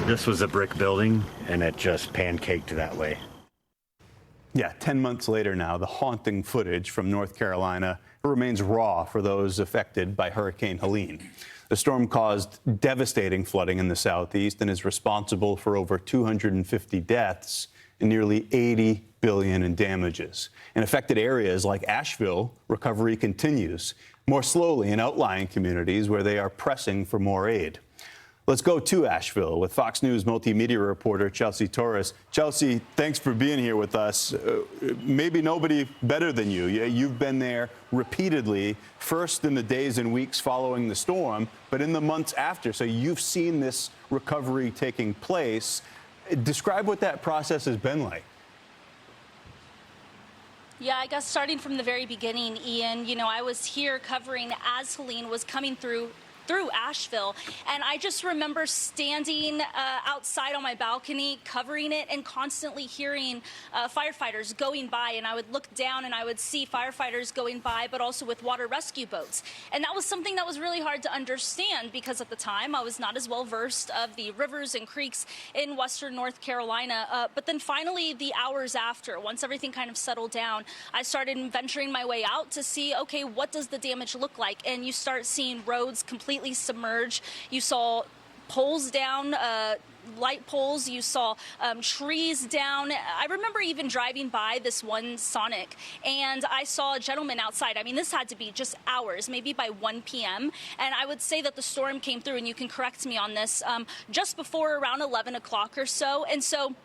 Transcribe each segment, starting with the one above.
This was a brick building, and it just pancaked that way. Yeah, 10 months later now, the haunting footage from North Carolina remains raw for those affected by Hurricane Helene. The storm caused devastating flooding in the southeast and is responsible for over 250 deaths and nearly $80 billion in damages. In affected areas like Asheville, recovery continues, more slowly in outlying communities where they are pressing for more aid. Let's go to Asheville with Fox News multimedia reporter Chelsea Torres. Chelsea, thanks for being here with us. Maybe nobody better than you. You've been there repeatedly, first in the days and weeks following the storm, but in the months after. So you've seen this recovery taking place. Describe what that process has been like. Yeah, I guess starting from the very beginning, Ian, I was here covering as Helene was coming through Asheville, and I just remember standing outside on my balcony covering it and constantly hearing firefighters going by, and I would look down and I would see firefighters going by, but also with water rescue boats. And that was something that was really hard to understand because at the time I was not as well versed of the rivers and creeks in western North Carolina. But then finally, the hours after, once everything kind of settled down, I started venturing my way out to see, okay, what does the damage look like? And you start seeing roads completely submerged. You saw poles down, light poles. You saw trees down. I remember even driving by this one Sonic, and I saw a gentleman outside. I mean, this had to be just hours, maybe by 1 p.m. And I would say that the storm came through, and you can correct me on this, just before around 11 o'clock or so. And so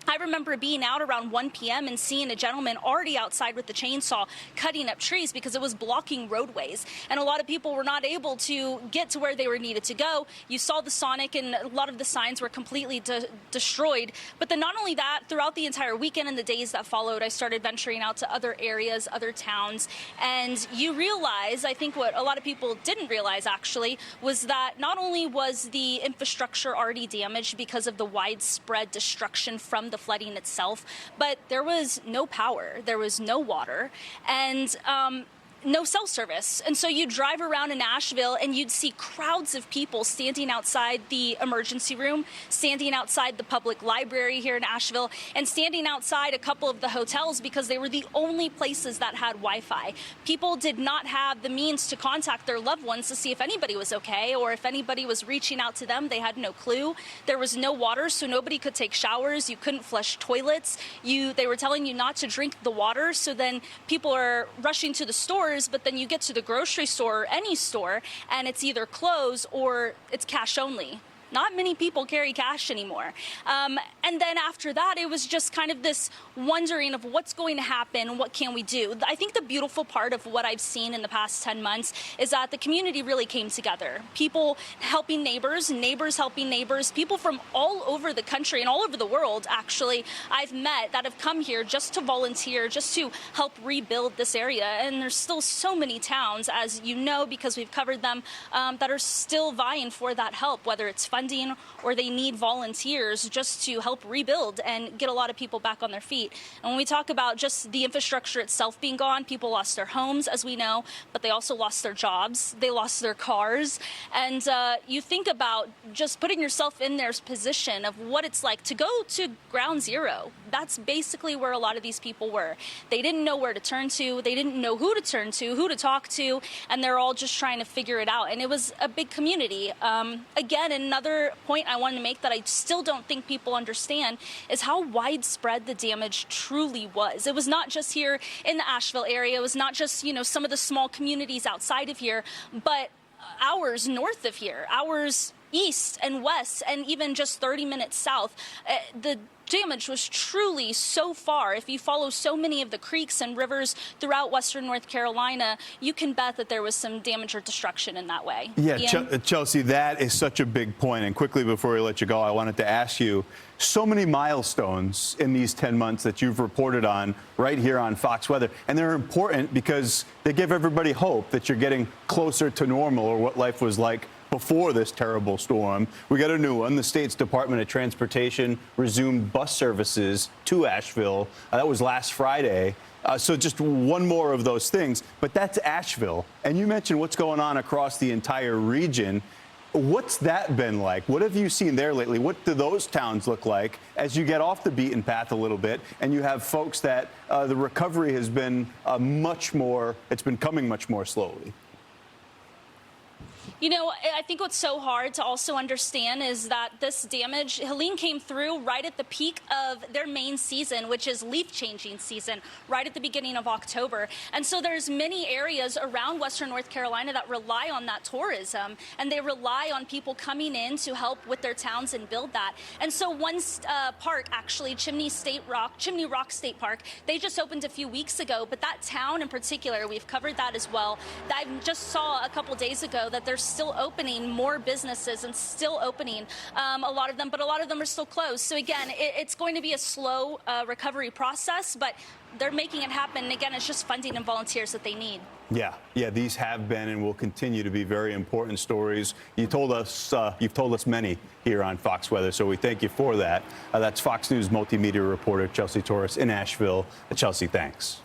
I remember being out around 1 p.m. and seeing a gentleman already outside with the chainsaw cutting up trees because it was blocking roadways. And a lot of people were not able to get to where they were needed to go. You saw the Sonic, and a lot of the signs were completely destroyed. But then not only that, throughout the entire weekend and the days that followed, I started venturing out to other areas, other towns. And you realize, I think what a lot of people didn't realize actually, was that not only was the infrastructure already damaged because of the widespread destruction from the flooding itself, but there was no power, there was no water, and no cell service. And so you'd drive around in Asheville and you'd see crowds of people standing outside the emergency room, standing outside the public library here in Asheville, and standing outside a couple of the hotels because they were the only places that had Wi-Fi. People did not have the means to contact their loved ones to see if anybody was okay, or if anybody was reaching out to them. They had no clue. There was no water, so nobody could take showers. You couldn't flush toilets. They were telling you not to drink the water, so then people are rushing to the stores, but then you get to the grocery store or any store and it's either closed or it's cash only. Not many people carry cash anymore. And then after that, it was just kind of this wondering of what's going to happen, what can we do? I think the beautiful part of what I've seen in the past 10 months is that the community really came together. People helping neighbors, neighbors helping neighbors, people from all over the country and all over the world, actually, I've met that have come here just to volunteer, just to help rebuild this area. And there's still so many towns, as you know, because we've covered them, that are still vying for that help, whether it's funding or they need volunteers just to help rebuild and get a lot of people back on their feet. And when we talk about just the infrastructure itself being gone, people lost their homes, as we know, but they also lost their jobs, they lost their cars. And you think about just putting yourself in their position of what it's like to go to ground zero. That's basically where a lot of these people were. They didn't know where to turn to, they didn't know who to turn to, who to talk to, and they're all just trying to figure it out. And it was a big community. Again, another point I wanted to make that I still don't think people understand is how widespread the damage truly was. It was not just here in the Asheville area. It was not just, some of the small communities outside of here, but hours north of here, hours east and west, and even just 30 minutes south. The damage was truly so far. If you follow so many of the creeks and rivers throughout western North Carolina, you can bet that there was some damage or destruction in that way. Yeah, Chelsea, that is such a big point. And quickly before we let you go, I wanted to ask you, so many milestones in these 10 months that you've reported on right here on Fox Weather. And they're important because they give everybody hope that you're getting closer to normal, or what life was like before this terrible storm. We got a new one. The state's Department of Transportation resumed bus services to Asheville. That was last Friday. So just one more of those things. But that's Asheville. And you mentioned what's going on across the entire region. What's that been like? What have you seen there lately? What do those towns look like as you get off the beaten path a little bit and you have folks that the recovery has been it's been coming much more slowly? You know, I think what's so hard to also understand is that this damage, Helene came through right at the peak of their main season, which is leaf changing season, right at the beginning of October. And so there's many areas around Western North Carolina that rely on that tourism, and they rely on people coming in to help with their towns and build that. And so one park, actually, Chimney Rock State Park, they just opened a few weeks ago, but that town in particular, we've covered that as well. I just saw a couple days ago that there's still opening more businesses and still opening a lot of them, but a lot of them are still closed. So again, it's going to be a slow recovery process, but they're making it happen. And again, it's just funding and volunteers that they need. Yeah, these have been and will continue to be very important stories. You've told us many here on Fox Weather, so we thank you for that. That's Fox News multimedia reporter Chelsea Torres in Asheville. Chelsea, thanks.